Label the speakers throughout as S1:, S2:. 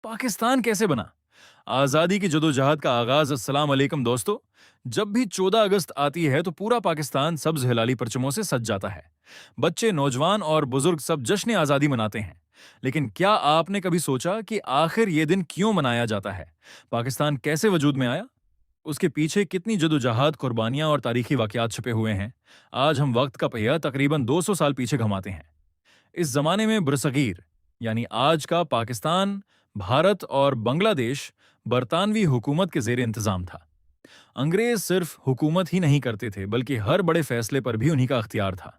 S1: पाकिस्तान कैसे बना? आजादी की जदोजहद का आगाज। अस्सलाम वालेकुम दोस्तों। जब भी 14 अगस्त आती है तो पूरा पाकिस्तान सब्ज हिलाली परचमों से सज जाता है। बच्चे, नौजवान और बुजुर्ग सब जश्न आजादी मनाते हैं। लेकिन क्या आपने कभी सोचा कि आखिर ये दिन क्यों मनाया जाता है? पाकिस्तान कैसे वजूद में आया? उसके पीछे कितनी जदोजहद, कुर्बानियां और तारीखी वाकयात छुपे हुए हैं? आज हम वक्त का पहिया तकरीबन 200 साल पीछे घुमाते हैं। इस जमाने में बरसगीर यानी आज का पाकिस्तान, भारत और बांग्लादेश बरतानवी हुकूमत के जेर इंतजाम था। अंग्रेज सिर्फ हुकूमत ही नहीं करते थे बल्कि हर बड़े फैसले पर भी उन्हीं का अख्तियार था।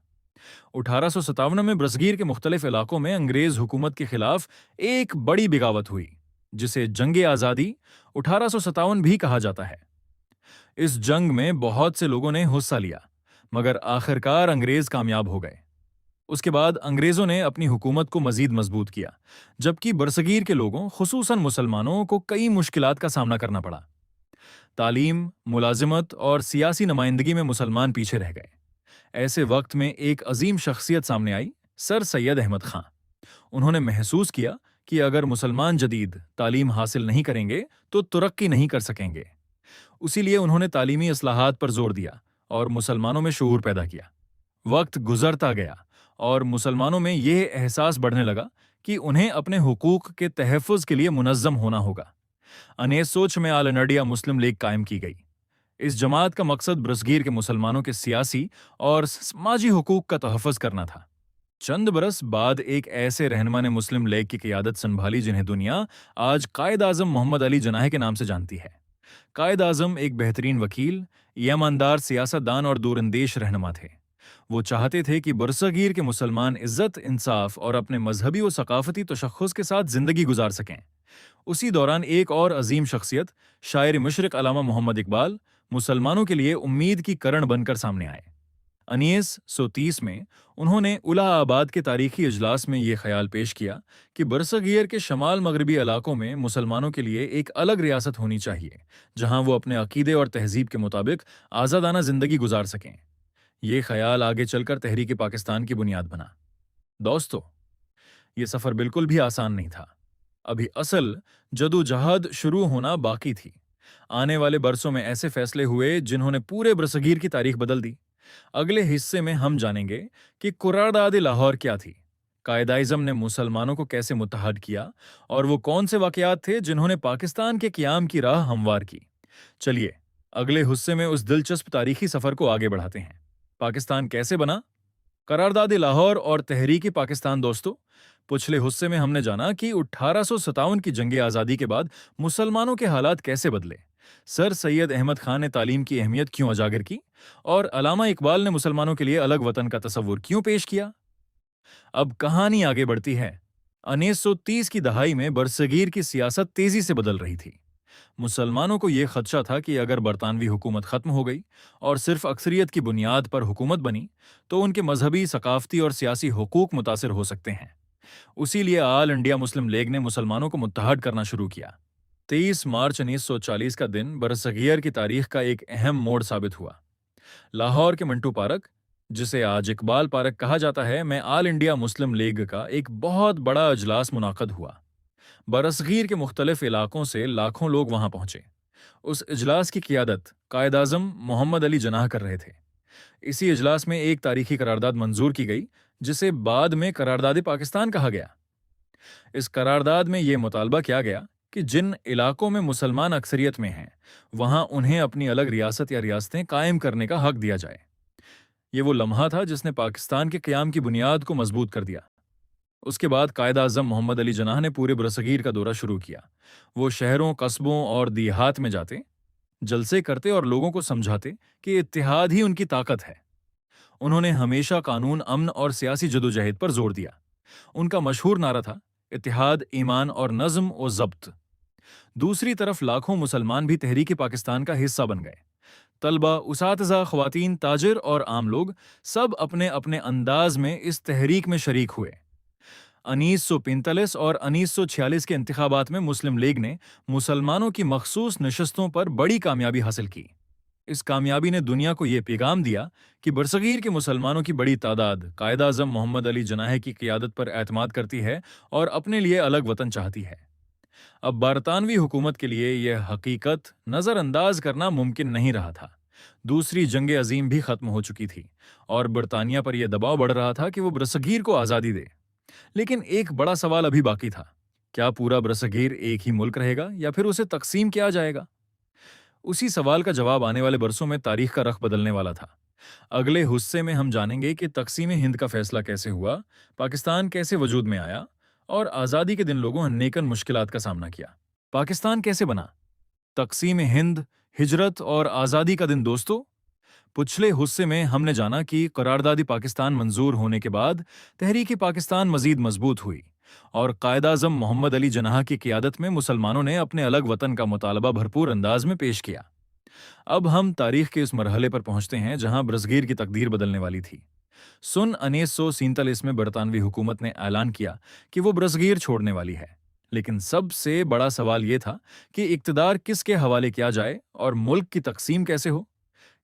S1: 1857 में बरसगीर के मुख्तलिफ इलाकों में अंग्रेज हुकूमत के खिलाफ एक बड़ी बगावत हुई, जिसे जंग आज़ादी 1857 भी कहा जाता है। इस जंग में बहुत से लोगों ने हिस्सा लिया, मगर आखिरकार अंग्रेज कामयाब हो गए। उसके बाद अंग्रेजों ने अपनी हुकूमत को मजीद मजबूत किया, जबकि बरसगीर के लोगों, खुसूसन मुसलमानों को कई मुश्किलात का सामना करना पड़ा। तालीम, मुलाजिमत और सियासी नुमाइंदगी में मुसलमान पीछे रह गए। ऐसे वक्त में एक अजीम शख्सियत सामने आई, सर सैयद अहमद खां। उन्होंने महसूस किया कि अगर मुसलमान जदीद तालीम हासिल नहीं करेंगे तो तरक्की नहीं कर सकेंगे। उसीलिए उन्होंने तालीमी इस्लाहात पर जोर दिया और मुसलमानों में शऊर पैदा किया। वक्त गुजरता गया और मुसलमानों में यह एहसास बढ़ने लगा कि उन्हें अपने हुकूक के तहफ़्फ़ुज़ के लिए मुनज़्ज़म होना होगा। 1900 में ऑल इंडिया मुस्लिम लीग कायम की गई। इस जमात का मकसद बरसगीर के मुसलमानों के सियासी और समाजी हुकूक का तहफ़्फ़ुज़ करना था। चंद बरस बाद एक ऐसे रहनुमा ने मुस्लिम लीग की क़ियादत संभाली जिन्हें दुनिया आज कायद आज़म मोहम्मद अली जनाह के नाम से जानती है। कायद आज़म एक बेहतरीन वकील, ईमानदार सियासतदान और दूरंदेश रहनुमा थे। वो चाहते थे कि बरसगीर के मुसलमान इज्जत, इंसाफ और अपने मजहबी और सकाफती तशख़्ख़ुस के साथ जिंदगी गुजार सकें। उसी दौरान एक और अजीम शख्सियत, शायर मशरिक़ अल्लामा मोहम्मद इकबाल, मुसलमानों के लिए उम्मीद की करण बनकर सामने आए। 1930 में उन्होंने उलाहाबाद के तारीखी इजलास में ये ख्याल पेश किया कि बरसगीर के शमाल मगरबी इलाकों में मुसलमानों के लिए एक अलग रियासत होनी चाहिए, जहां वो अपने अकीदे और तहजीब के मुताबिक आज़ादाना जिंदगी गुजार सकें। ये ख्याल आगे चलकर तहरीक पाकिस्तान की बुनियाद बना। दोस्तों, ये सफर बिल्कुल भी आसान नहीं था। अभी असल जदोजहद शुरू होना बाकी थी। आने वाले बरसों में ऐसे फैसले हुए जिन्होंने पूरे बरसगीर की तारीख बदल दी। अगले हिस्से में हम जानेंगे कि कुरारदाद लाहौर क्या थी, कायद-ए-आज़म ने मुसलमानों को कैसे मुत्तहद किया और वो कौन से वाकयात थे जिन्होंने पाकिस्तान के क़याम की राह हमवार की। चलिए अगले हिस्से में उस दिलचस्प तारीखी सफर को आगे बढ़ाते हैं। पाकिस्तान कैसे बना, करारदाद लाहौर और तहरीक पाकिस्तान। दोस्तों, पिछले हिस्से में हमने जाना कि 1857 की जंग आज़ादी के बाद मुसलमानों के हालात कैसे बदले, सर सैयद अहमद खान ने तालीम की अहमियत क्यों उजागर की और अल्लामा इकबाल ने मुसलमानों के लिए अलग वतन का तसव्वुर क्यों पेश किया। अब कहानी आगे बढ़ती है। 1930 की दहाई में बरसगीर की सियासत तेजी से बदल रही थी। मुसलमानों को यह खदशा था कि अगर बरतानवी हुकूमत खत्म हो गई और सिर्फ अक्सरियत की बुनियाद पर हुकूमत बनी तो उनके मजहबी, सकाफती और सियासी हुकूक मुतासिर हो सकते हैं। उसीलिए ऑल इंडिया मुस्लिम लीग ने मुसलमानों को मुत्तहद करना शुरू किया। 23 मार्च 1940 का दिन बरसगीर की तारीख का एक अहम मोड़ साबित हुआ। लाहौर के मंटू पार्क, जिसे आज इकबाल पार्क कहा जाता है, में ऑल इंडिया मुस्लिम लीग का एक बहुत बड़ा अजलास मुनाकद हुआ। बरसगीर के मुख्तलिफ इलाकों से लाखों लोग वहां पहुंचे। उस इजलास की क़ियादत कायद आज़म मोहम्मद अली जनाह कर रहे थे। इसी इजलास में एक तारीखी करारदाद मंजूर की गई, जिसे बाद में करारदाद पाकिस्तान कहा गया। इस करारदाद में यह मुतालबा किया गया कि जिन इलाकों में मुसलमान अक्सरियत में हैं, वहां उन्हें अपनी अलग रियासत या रियासतें कायम करने का हक दिया जाए। ये वो लम्हा था जिसने पाकिस्तान के क़याम की बुनियाद को मजबूत कर दिया। उसके बाद कायद आज़म मोहम्मद अली जनाह ने पूरे बरसगीर का दौरा शुरू किया। वो शहरों, कस्बों और देहात में जाते, जलसे करते और लोगों को समझाते कि इत्तेहाद ही उनकी ताकत है। उन्होंने हमेशा कानून, अमन और सियासी जदोजहद पर जोर दिया। उनका मशहूर नारा था, इत्तेहाद, ईमान और नज़्म व ज़ब्त। दूसरी तरफ लाखों मुसलमान भी तहरीक पाकिस्तान का हिस्सा बन गए। तलबा, उसातिज़ा, ख्वातीन, ताजिर और आम लोग सब अपने अपने अंदाज में इस तहरीक में शरीक हुए। 1945 और 1946 के इंतखाबात में मुस्लिम लीग ने मुसलमानों की मखसूस नशस्तों पर बड़ी कामयाबी हासिल की। इस कामयाबी ने दुनिया को यह पैगाम दिया कि बरसगीर के मुसलमानों की बड़ी तादाद कायद आज़म मोहम्मद अली जनाह की क़ियादत पर एतमाद करती है और अपने लिए अलग वतन चाहती है। अब बरतानवी हुकूमत के लिए यह हकीकत नज़र अंदाज करना मुमकिन नहीं रहा था। दूसरी जंग अजीम भी खत्म हो चुकी थी और बरतानिया पर यह दबाव बढ़ रहा था कि वो बरसगीर को आज़ादी दे। लेकिन एक बड़ा सवाल अभी बाकी था। क्या पूरा बरसगीर एक ही मुल्क रहेगा या फिर उसे तकसीम किया जाएगा? उसी सवाल का जवाब आने वाले बरसों में तारीख का रख बदलने वाला था। अगले हिस्से में हम जानेंगे कि तकसीम हिंद का फैसला कैसे हुआ, पाकिस्तान कैसे वजूद में आया और आज़ादी के दिन लोगों ने नेकन मुश्किलात का सामना किया। पाकिस्तान कैसे बना, तकसीम हिंद, हिजरत और आज़ादी का दिन। दोस्तों, पिछले हिस्से में हमने जाना कि करारदादी पाकिस्तान मंजूर होने के बाद तहरीक पाकिस्तान मजीद मजबूत हुई और कायद-ए-आज़म मोहम्मद अली जनाह की क़ियादत में मुसलमानों ने अपने अलग वतन का मुतालबा भरपूर अंदाज में पेश किया। अब हम तारीख के उस मरहले पर पहुंचते हैं जहां बरसगीर की तकदीर बदलने वाली थी। सन 1947 में बरतानवी हुकूमत ने ऐलान किया कि वो बरसगीर छोड़ने वाली है। लेकिन सबसे बड़ा सवाल ये था कि इक़्तिदार किसके हवाले किया जाए और मुल्क की तकसीम कैसे हो।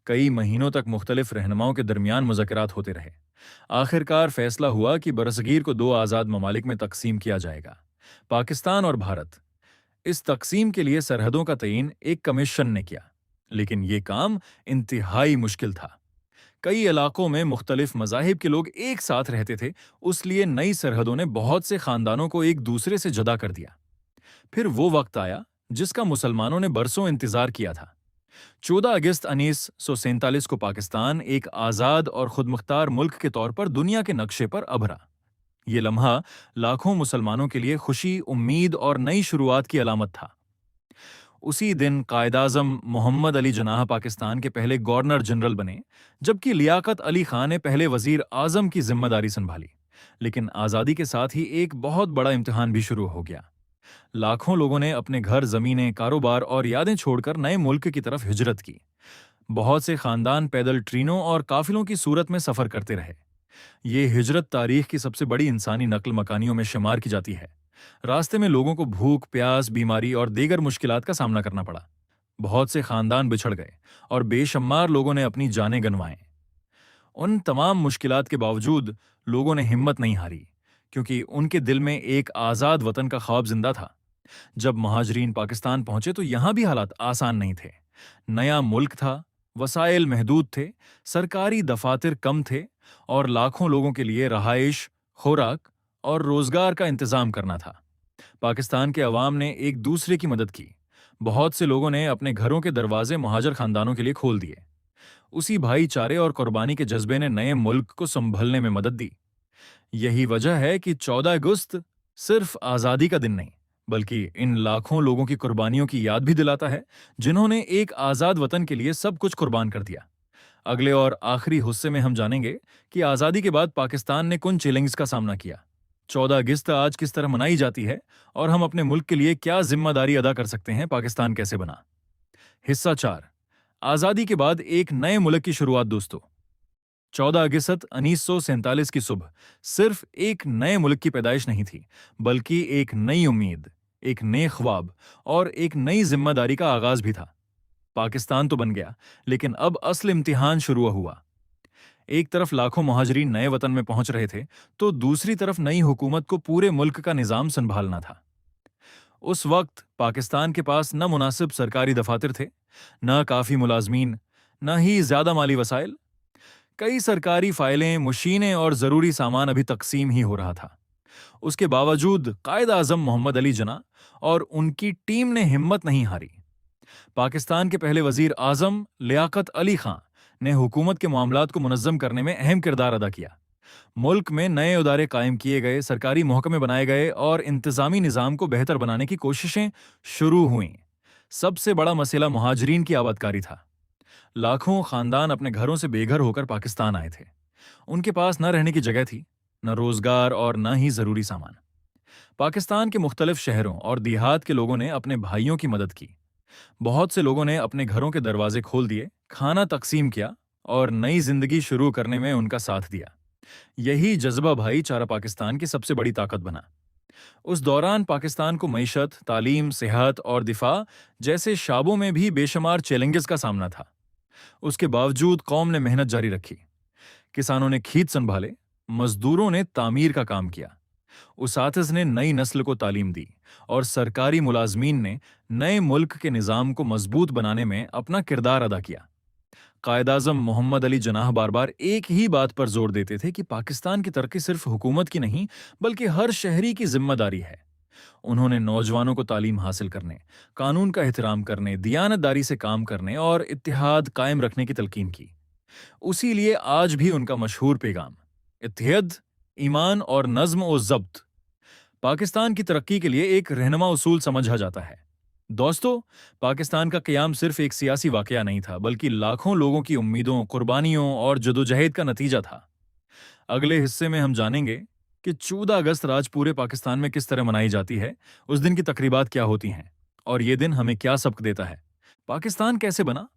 S1: कई महीनों तक मुख्तलिफ रहनुमाओं के दरमियान मुज़ाकरात होते रहे। आखिरकार फैसला हुआ कि बरसगीर को दो आज़ाद ममालिक में तकसीम किया जाएगा, पाकिस्तान और भारत। इस तकसीम के लिए सरहदों का तयीन एक कमीशन ने किया, लेकिन ये काम इंतहाई मुश्किल था। कई इलाकों में मुख्तलिफ मज़ाहिब के लोग एक साथ रहते थे, उसलिए नई सरहदों ने बहुत से खानदानों को एक दूसरे से जुदा कर दिया। फिर वो वक्त आया जिसका मुसलमानों ने बरसों इंतजार किया था। 14 अगस्त 1947 को पाकिस्तान एक आज़ाद और खुदमुख्तार मुल्क के तौर पर दुनिया के नक्शे पर अभरा। ये लम्हा लाखों मुसलमानों के लिए खुशी, उम्मीद और नई शुरुआत की अलामत था। उसी दिन कायद-ए-आज़म मोहम्मद अली जनाह पाकिस्तान के पहले गवर्नर जनरल बने, जबकि लियाकत अली खान ने पहले वजीर आज़म की जिम्मेदारी संभाली। लेकिन आज़ादी के साथ ही एक बहुत बड़ा इम्तिहान भी शुरू हो गया। लाखों लोगों ने अपने घर, जमीनें, कारोबार और यादें छोड़कर नए मुल्क की तरफ हिजरत की। बहुत से खानदान पैदल ट्रेनों और काफिलों की सूरत में सफर करते रहे। ये हिजरत तारीख की सबसे बड़ी इंसानी नकल मकानियों में शुमार की जाती है। रास्ते में लोगों को भूख, प्यास, बीमारी और दीगर मुश्किलात का सामना करना पड़ा। बहुत से खानदान बिछड़ गए और बेशुमार लोगों ने अपनी जानें गंवाएं। उन तमाम मुश्किलात के बावजूद लोगों ने हिम्मत नहीं हारी, क्योंकि उनके दिल में एक आज़ाद वतन का ख्वाब जिंदा था। जब महाजरीन पाकिस्तान पहुंचे तो यहां भी हालात आसान नहीं थे। नया मुल्क था, वसाइल महदूद थे, सरकारी दफातर कम थे और लाखों लोगों के लिए रहाइश, खुराक और रोजगार का इंतजाम करना था। पाकिस्तान के अवाम ने एक दूसरे की मदद की। बहुत से लोगों ने अपने घरों के दरवाजे महाजर खानदानों के लिए खोल दिए। उसी भाईचारे और कुर्बानी के जज्बे ने नए मुल्क को संभलने में मदद दी। यही वजह है कि 14 अगस्त सिर्फ आज़ादी का दिन नहीं, बल्कि इन लाखों लोगों की कुर्बानियों की याद भी दिलाता है, जिन्होंने एक आज़ाद वतन के लिए सब कुछ कुर्बान कर दिया। अगले और आखिरी हिस्से में हम जानेंगे कि आज़ादी के बाद पाकिस्तान ने किन चैलेंज का सामना किया, 14 अगस्त आज किस तरह मनाई जाती है और हम अपने मुल्क के लिए क्या जिम्मेदारी अदा कर सकते हैं। पाकिस्तान कैसे बना। हिस्सा 4, आज़ादी के बाद एक नए मुल्क की शुरुआत। दोस्तों, 14 अगस्त 1947 की सुबह सिर्फ एक नए मुल्क की पैदाइश नहीं थी, बल्कि एक नई उम्मीद, एक नए ख्वाब और एक नई जिम्मेदारी का आगाज भी था। पाकिस्तान तो बन गया, लेकिन अब असल इम्तिहान शुरू हुआ। एक तरफ लाखों महाजरीन नए वतन में पहुंच रहे थे, तो दूसरी तरफ नई हुकूमत को पूरे मुल्क का निजाम संभालना था। उस वक्त पाकिस्तान के पास न मुनासिब सरकारी दफातर थे, न काफी मुलाजमीन, न ही ज्यादा माली वसाइल। कई सरकारी फाइलें, मशीनें और जरूरी सामान अभी तकसीम ही हो रहा था। उसके बावजूद कायद-ए-आज़म मोहम्मद अली जिन्ना और उनकी टीम ने हिम्मत नहीं हारी। पाकिस्तान के पहले वजीर आजम लियाकत अली खान ने हुकूमत के मामलात को मुनज़्ज़म करने में अहम किरदार अदा किया। मुल्क में नए इदारे कायम किए गए, सरकारी महकमे बनाए गए और इंतजामी निज़ाम को बेहतर बनाने की कोशिशें शुरू हुईं। सबसे बड़ा मसला मुहाजिरीन की आबादकारी था। लाखों खानदान अपने घरों से बेघर होकर पाकिस्तान आए थे। उनके पास न रहने की जगह थी, न रोजगार और न ही जरूरी सामान। पाकिस्तान के मुख्तलिफ शहरों और देहात के लोगों ने अपने भाइयों की मदद की। बहुत से लोगों ने अपने घरों के दरवाजे खोल दिए, खाना तकसीम किया और नई जिंदगी शुरू करने में उनका साथ दिया। यही जज्बा भाईचारा पाकिस्तान की सबसे बड़ी ताकत बना। उस दौरान पाकिस्तान को मईशत, तालीम, सेहत और दिफा जैसे शाबों में भी बेशुमार चैलेंजेस का सामना था। उसके बावजूद कौम ने मेहनत जारी रखी। किसानों ने खेत संभाले, मजदूरों ने तामीर का काम किया, उसातिज़ ने नई नस्ल को तालीम दी और सरकारी मुलाजमीन ने नए मुल्क के निज़ाम को मजबूत बनाने में अपना किरदार अदा किया। कायद-आज़म मोहम्मद अली जनाह बार बार एक ही बात पर जोर देते थे कि पाकिस्तान की तरक्की सिर्फ हुकूमत की नहीं बल्कि हर शहरी की जिम्मेदारी है। उन्होंने नौजवानों को तालीम हासिल करने, कानून का एहतराम करने, दियानतदारी से काम करने और इत्तेहाद कायम रखने की तलकीन की। उसी लिए आज भी उनका मशहूर पैगाम इत्तेहाद, ईमान और नज्म व ज़ब्त पाकिस्तान की तरक्की के लिए एक रहनुमा उसूल समझा जाता है। दोस्तों, पाकिस्तान का क़याम सिर्फ एक सियासी वाकया नहीं था बल्कि लाखों लोगों की उम्मीदों, कुर्बानियों और जदोजहद का नतीजा था। अगले हिस्से में हम जानेंगे कि 14 अगस्त आज पूरे पाकिस्तान में किस तरह मनाई जाती है, उस दिन की तकरीबात क्या होती हैं और ये दिन हमें क्या सबक देता है। पाकिस्तान कैसे बना?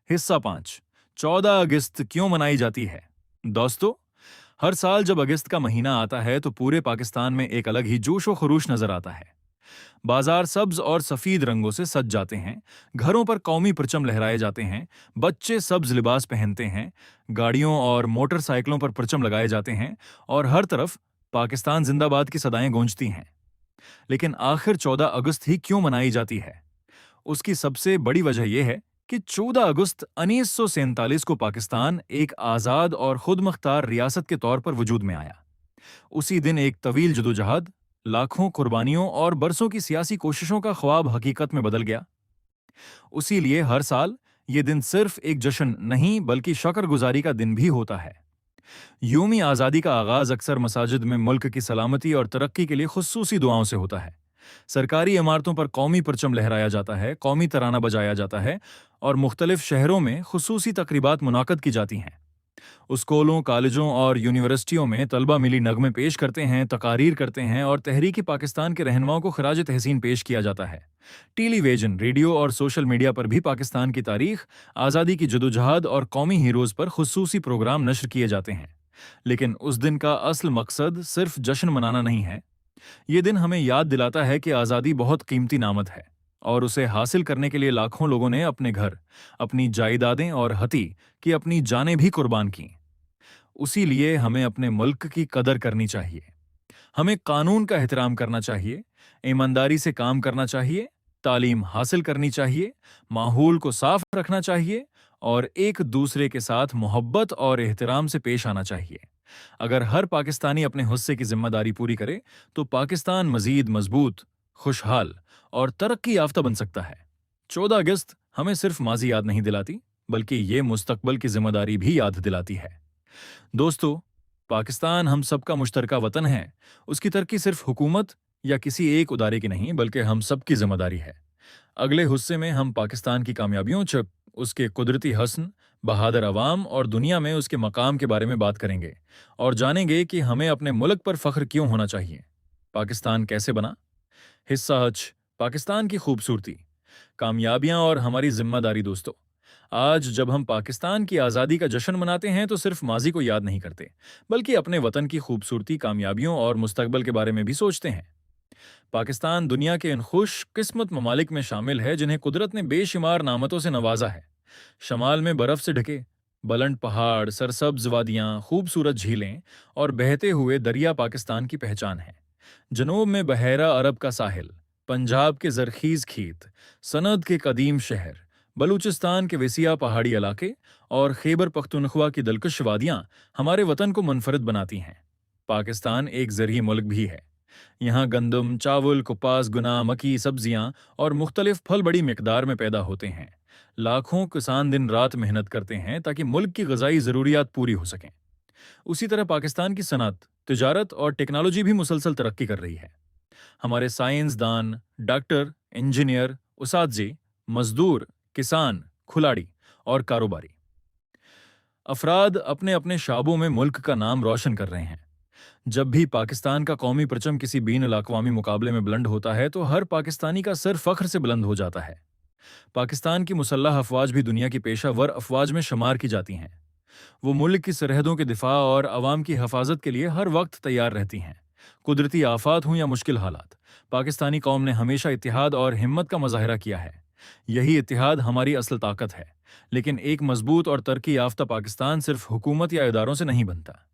S1: हिस्सा 5, 14 अगस्त क्यों मनाई जाती है? दोस्तों, हर साल जब अगस्त का महीना आता है तो पूरे पाकिस्तान में एक अलग ही जोश व खरूश नजर आता है। बाजार सब्ज और सफेद रंगों से सज जाते हैं, घरों पर कौमी परचम लहराए जाते हैं, बच्चे सब्ज लिबास पहनते हैं, गाड़ियों और मोटरसाइकिलों पर परचम लगाए जाते हैं और हर तरफ पाकिस्तान जिंदाबाद की सदाएं गूंजती हैं। लेकिन आखिर 14 अगस्त ही क्यों मनाई जाती है? उसकी सबसे बड़ी वजह यह है कि 14 अगस्त 1947 को पाकिस्तान एक आज़ाद और खुद मुख्तार रियासत के तौर पर वजूद में आया। उसी दिन एक तवील जदोजहद, लाखों कुर्बानियों और बरसों की सियासी कोशिशों का ख्वाब हकीकत में बदल गया। उसी लिए हर साल ये दिन सिर्फ एक जश्न नहीं बल्कि शुक्रगुजारी का दिन भी होता है। यूमी आज़ादी का आगाज अक्सर मसाजिद में मुल्क की सलामती और तरक्की के लिए खुसूसी दुआओं से होता है। सरकारी इमारतों पर कौमी परचम लहराया जाता है, कौमी तराना बजाया जाता है और मुख्तलिफ शहरों में खुसूसी तकरीबात मुनाकद की जाती हैं। स्कूलों, कॉलेजों और यूनिवर्सिटियों में तलबा मिली नगमे पेश करते हैं, तकारीर करते हैं और तहरीकी पाकिस्तान के रहनुमाओं को खराज तहसीन पेश किया जाता है। टेलीविजन, रेडियो और सोशल मीडिया पर भी पाकिस्तान की तारीख, आज़ादी की जदोजहद और कौमी हीरोज़ पर खुसूसी प्रोग्राम नश्र किए जाते हैं। लेकिन उस दिन का असल मकसद सिर्फ जश्न मनाना नहीं है। ये दिन हमें याद दिलाता है कि आज़ादी बहुत कीमती नामत है और उसे हासिल करने के लिए लाखों लोगों ने अपने घर, अपनी जायदादें और हती की अपनी जानें भी कुर्बान की। उसी लिए हमें अपने मुल्क की कदर करनी चाहिए। हमें कानून का एहतराम करना चाहिए, ईमानदारी से काम करना चाहिए, तालीम हासिल करनी चाहिए, माहौल को साफ रखना चाहिए और एक दूसरे के साथ मोहब्बत और एहतराम से पेश आना चाहिए। अगर हर पाकिस्तानी अपने हिस्से की जिम्मेदारी पूरी करे तो पाकिस्तान मजीद मजबूत, खुशहाल और तरक्की याफ्ता बन सकता है। 14 अगस्त हमें सिर्फ माजी याद नहीं दिलाती बल्कि ये मुस्तकबल की जिम्मेदारी भी याद दिलाती है। दोस्तों, पाकिस्तान हम सबका मुश्तरका वतन है। उसकी तरक्की सिर्फ हुकूमत या किसी एक उदारे की नहीं बल्कि हम सबकी जिम्मेदारी है। अगले हिस्से में हम पाकिस्तान की कामयाबियों, उसके कुदरती हस्न, बहादुर अवाम और दुनिया में उसके मकाम के बारे में बात करेंगे और जानेंगे कि हमें अपने मुल्क पर फख्र क्यों होना चाहिए। पाकिस्तान कैसे बना? हिस्सा हज, पाकिस्तान की खूबसूरती, कामयाबियां और हमारी जिम्मेदारी। दोस्तों, आज जब हम पाकिस्तान की आज़ादी का जश्न मनाते हैं तो सिर्फ माजी को याद नहीं करते बल्कि अपने वतन की खूबसूरती, कामयाबियों और मुस्तकबल के बारे में भी सोचते हैं। पाकिस्तान दुनिया के इन खुश किस्मत ममालिक में शामिल है जिन्हें कुदरत ने बेशुमार नामतों से नवाजा है। शमाल में बर्फ से ढके बुलंद पहाड़, सरसब्ज वादियां, खूबसूरत झीलें और बहते हुए दरिया पाकिस्तान की पहचान है। जनूब में बहरा अरब का साहिल, पंजाब के जरखीज खेत, सनद के कदीम शहर, बलूचिस्तान के वसीआ पहाड़ी इलाके और खैबर पख्तूनख्वा की दिलकश वादियां हमारे वतन को मुनफरद बनाती हैं। पाकिस्तान एक ज़रई मुल्क भी है। यहाँ गंदम, चावल, कपास, गुना, मक्की, सब्जियां और मुख्तलिफ फल बड़ी मिकदार में पैदा होते हैं। लाखों किसान दिन रात मेहनत करते हैं ताकि मुल्क की ग़िज़ाई ज़रूरियात पूरी हो सकें। उसी तरह पाकिस्तान की सनअत, तिजारत और टेक्नोलॉजी भी मुसलसल तरक्की कर रही है। हमारे साइंसदान, डॉक्टर, इंजीनियर, उसात्ज़े, मजदूर, किसान, खिलाड़ी और कारोबारी अफराद अपने अपने शाबों में मुल्क का नाम रोशन कर रहे हैं। जब भी पाकिस्तान का कौमी परचम किसी बीन अल-अक़वामी मुकाबले में बुलंद होता है तो हर पाकिस्तानी का सर फख्र से बुलंद हो जाता है। पाकिस्तान की मुसल्लह अफवाज भी दुनिया की पेशावर अफवाज में शुमार की जाती हैं। वो मुल्क की सरहदों के दिफा और अवाम की हिफाजत के लिए हर वक्त तैयार रहती हैं। कुदरती आफात हों या मुश्किल हालात, पाकिस्तानी कौम ने हमेशा इत्तेहाद और हिम्मत का मुजाहरा किया है। यही इत्तेहाद हमारी असल ताकत है। लेकिन एक मजबूत और तरक्की याफ्ता पाकिस्तान सिर्फ हुकूमत या इदारों से नहीं बनता।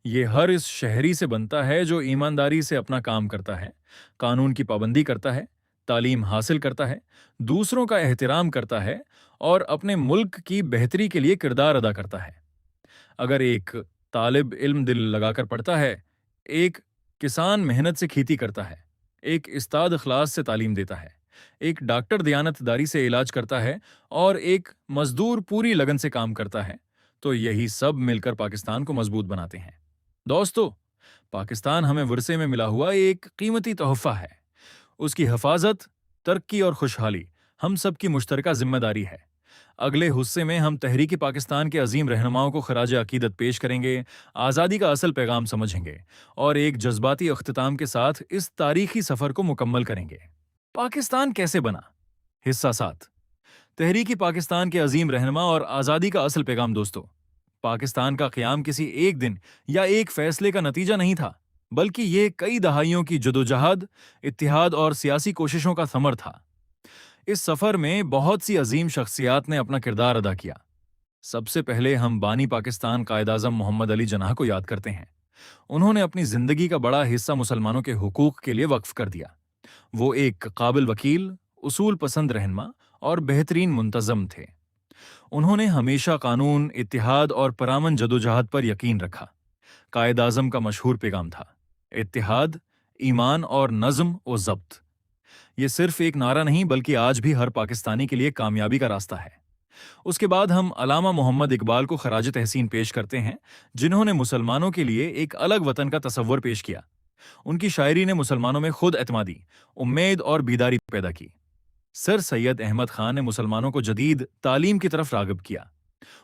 S1: یہ ہر اس شہری سے بنتا ہے جو ایمانداری سے اپنا کام کرتا ہے، قانون کی پابندی کرتا ہے، تعلیم حاصل کرتا ہے، دوسروں کا احترام کرتا ہے اور اپنے ملک کی بہتری کے لیے کردار ادا کرتا ہے۔ اگر ایک طالب علم دل لگا کر پڑھتا ہے، ایک کسان محنت سے کھیتی کرتا ہے، ایک استاد اخلاص سے تعلیم دیتا ہے، ایک ڈاکٹر دیانت داری سے علاج کرتا ہے اور ایک مزدور پوری لگن سے کام کرتا ہے، تو یہی سب مل کر پاکستان کو مضبوط بناتے ہیں۔ دوستو، پاکستان ہمیں ورثے میں ملا ہوا ایک قیمتی تحفہ ہے۔ اس کی حفاظت، ترقی اور خوشحالی ہم سب کی مشترکہ ذمہ داری ہے۔ اگلے حصے میں ہم تحریک پاکستان کے عظیم رہنماؤں کو خراج عقیدت پیش کریں گے، آزادی کا اصل پیغام سمجھیں گے اور ایک جذباتی اختتام کے ساتھ اس تاریخی سفر کو مکمل کریں گے۔ پاکستان کیسے بنا؟ حصہ 7۔ تحریک پاکستان کے عظیم رہنما اور آزادی کا اصل پیغام۔ دوستو، پاکستان کا قیام کسی ایک دن یا ایک فیصلے کا نتیجہ نہیں تھا، بلکہ یہ کئی دہائیوں کی جدوجہد، اتحاد اور سیاسی کوششوں کا ثمر تھا۔ اس سفر میں بہت سی عظیم شخصیات نے اپنا کردار ادا کیا۔ سب سے پہلے ہم بانی پاکستان قائد اعظم محمد علی جناح کو یاد کرتے ہیں۔ انہوں نے اپنی زندگی کا بڑا حصہ مسلمانوں کے حقوق کے لیے وقف کر دیا۔ وہ ایک قابل وکیل، اصول پسند رہنما اور بہترین منتظم تھے۔ انہوں نے ہمیشہ قانون، اتحاد اور پرامن جدوجہد پر یقین رکھا۔ قائد اعظم کا مشہور پیغام تھا: اتحاد، ایمان اور نظم و ضبط۔ یہ صرف ایک نعرہ نہیں بلکہ آج بھی ہر پاکستانی کے لیے کامیابی کا راستہ ہے۔ اس کے بعد ہم علامہ محمد اقبال کو خراج تحسین پیش کرتے ہیں، جنہوں نے مسلمانوں کے لیے ایک الگ وطن کا تصور پیش کیا۔ ان کی شاعری نے مسلمانوں میں خود اعتمادی، امید اور بیداری پیدا کی۔ سر سید احمد خان نے مسلمانوں کو جدید تعلیم کی طرف راغب کیا۔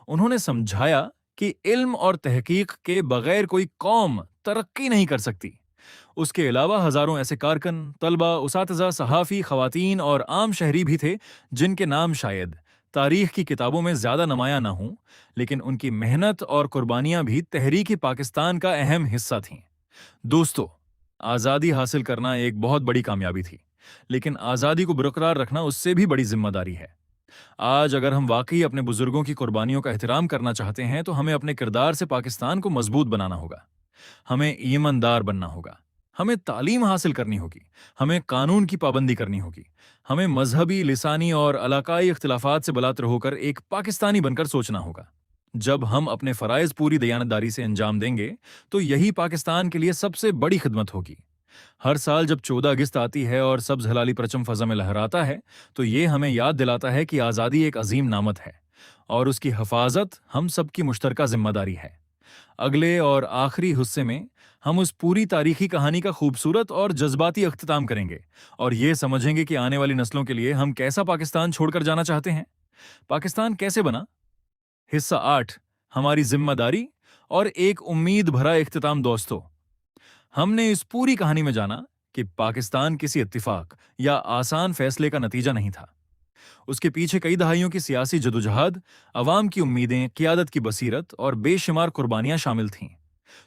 S1: انہوں نے سمجھایا کہ علم اور تحقیق کے بغیر کوئی قوم ترقی نہیں کر سکتی۔ اس کے علاوہ ہزاروں ایسے کارکن، طلبہ، اساتذہ، صحافی، خواتین اور عام شہری بھی تھے جن کے نام شاید تاریخ کی کتابوں میں زیادہ نمایاں نہ ہوں، لیکن ان کی محنت اور قربانیاں بھی تحریک پاکستان کا اہم حصہ تھیں۔ دوستو، آزادی حاصل کرنا ایک بہت بڑی کامیابی تھی، لیکن آزادی کو برقرار رکھنا اس سے بھی بڑی ذمہ داری ہے۔ آج اگر ہم واقعی اپنے بزرگوں کی قربانیوں کا احترام کرنا چاہتے ہیں تو ہمیں اپنے کردار سے پاکستان کو مضبوط بنانا ہوگا۔ ہمیں ایماندار بننا ہوگا، ہمیں تعلیم حاصل کرنی ہوگی، ہمیں قانون کی پابندی کرنی ہوگی، ہمیں مذہبی، لسانی اور علاقائی اختلافات سے بلاتر ہو کر ایک پاکستانی بن کر سوچنا ہوگا۔ جب ہم اپنے فرائض پوری دیانتداری سے انجام دیں گے تو یہی پاکستان کے لیے سب سے بڑی خدمت ہوگی۔ ہر سال جب 14 اگست آتی ہے اور سبز ہلالی پرچم فضا میں لہراتا ہے تو یہ ہمیں یاد دلاتا ہے کہ آزادی ایک عظیم نعمت ہے اور اس کی حفاظت ہم سب کی مشترکہ ذمہ داری ہے۔ اگلے اور آخری حصے میں ہم اس پوری تاریخی کہانی کا خوبصورت اور جذباتی اختتام کریں گے اور یہ سمجھیں گے کہ آنے والی نسلوں کے لیے ہم کیسا پاکستان چھوڑ کر جانا چاہتے ہیں۔ پاکستان کیسے بنا؟ حصہ 8، ہماری ذمہ داری اور ایک امید بھرا اختتام۔ دوستو، ہم نے اس پوری کہانی میں جانا کہ پاکستان کسی اتفاق یا آسان فیصلے کا نتیجہ نہیں تھا۔ اس کے پیچھے کئی دہائیوں کی سیاسی جدوجہد، عوام کی امیدیں، قیادت کی بصیرت اور بے شمار قربانیاں شامل تھیں۔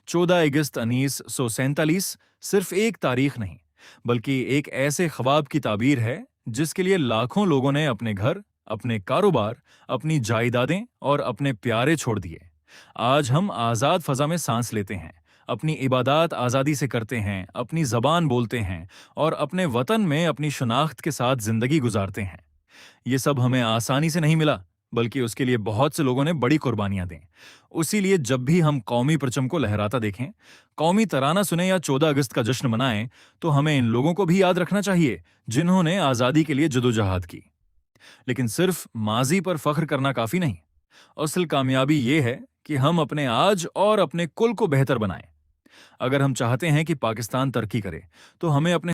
S1: 14 اگست 1947 صرف ایک تاریخ نہیں بلکہ ایک ایسے خواب کی تعبیر ہے جس کے لیے لاکھوں لوگوں نے اپنے گھر، اپنے کاروبار، اپنی جائیدادیں اور اپنے پیارے چھوڑ دیے۔ آج ہم آزاد فضا میں سانس لیتے ہیں، اپنی عبادات آزادی سے کرتے ہیں، اپنی زبان بولتے ہیں اور اپنے وطن میں اپنی شناخت کے ساتھ زندگی گزارتے ہیں۔ یہ سب ہمیں آسانی سے نہیں ملا بلکہ اس کے لیے بہت سے لوگوں نے بڑی قربانیاں دیں۔ اسی لیے جب بھی ہم قومی پرچم کو لہراتا دیکھیں، قومی ترانہ سنیں یا 14 اگست کا جشن منائیں تو ہمیں ان لوگوں کو بھی یاد رکھنا چاہیے جنہوں نے آزادی کے لیے جدوجہد کی۔ لیکن صرف ماضی پر فخر کرنا کافی نہیں، اصل کامیابی یہ ہے کہ ہم اپنے آج اور اپنے کل کو بہتر بنائیں۔ اگر ہم چاہتے ہیں کہ پاکستان ترقی کرے تو ہمیں اپنے